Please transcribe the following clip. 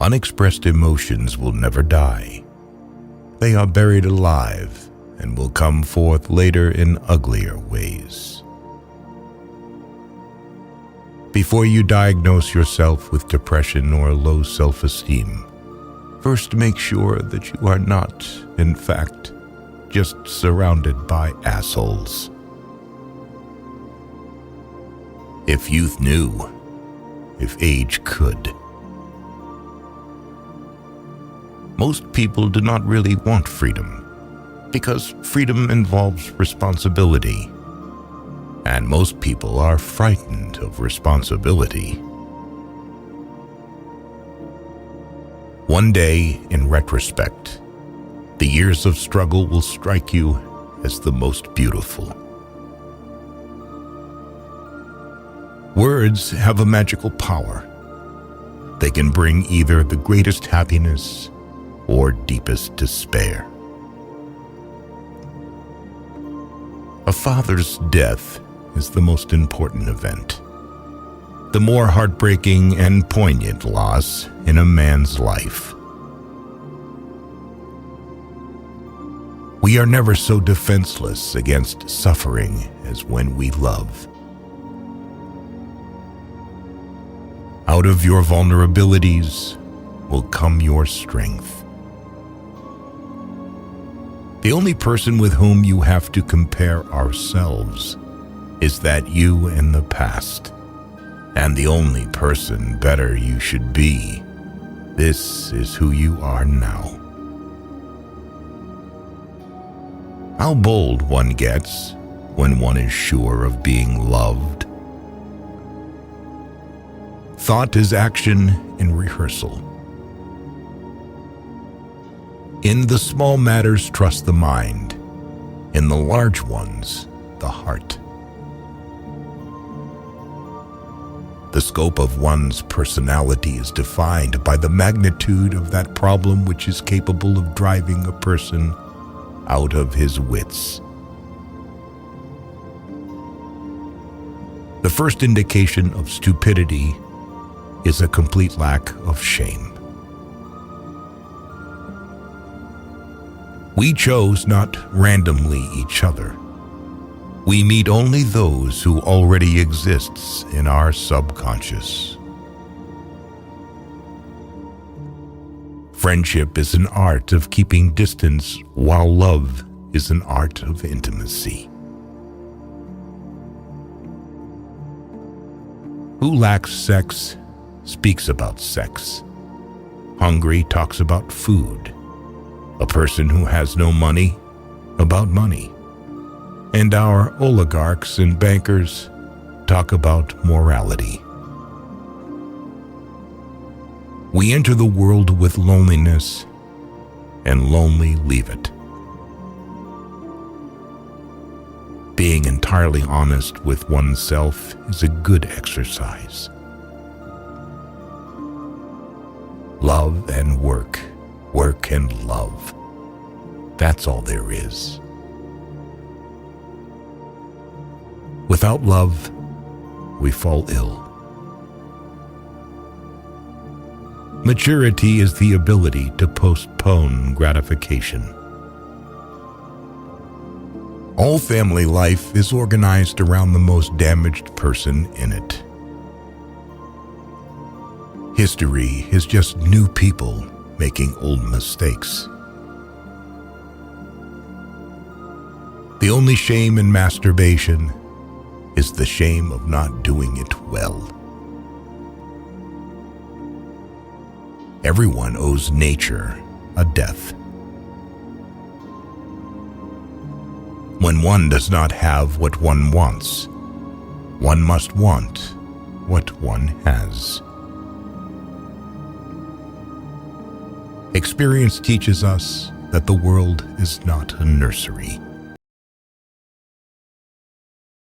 Unexpressed emotions will never die. They are buried alive and will come forth later in uglier ways. Before you diagnose yourself with depression or low self-esteem, first make sure that you are not, in fact, just surrounded by assholes. If youth knew, if age could. Most people do not really want freedom, because freedom involves responsibility, and most people are frightened of responsibility. One day, in retrospect, the years of struggle will strike you as the most beautiful. Words have a magical power. They can bring either the greatest happiness or deepest despair. A father's death is the most important event, the more heartbreaking and poignant loss in a man's life. We are never so defenseless against suffering as when we love. Out of your vulnerabilities will come your strength. The only person with whom you have to compare ourselves is that you in the past, and the only person better you should be. This is who you are now. How bold one gets when one is sure of being loved. Thought is action in rehearsal. In the small matters, trust the mind. In the large ones, the heart. The scope of one's personality is defined by the magnitude of that problem which is capable of driving a person out of his wits. The first indication of stupidity is a complete lack of shame. We chose not randomly each other. We meet only those who already exists in our subconscious. Friendship is an art of keeping distance, while love is an art of intimacy. Who lacks sex speaks about sex. Hungry talks about food. A person who has no money, about money. And our oligarchs and bankers talk about morality. We enter the world with loneliness and lonely leave it. Being entirely honest with oneself is a good exercise. Love and work. Work and love. That's all there is. Without love, we fall ill. Maturity is the ability to postpone gratification. All family life is organized around the most damaged person in it. History is just new people making old mistakes. The only shame in masturbation is the shame of not doing it well. Everyone owes nature a death. When one does not have what one wants, one must want what one has. Experience teaches us that the world is not a nursery.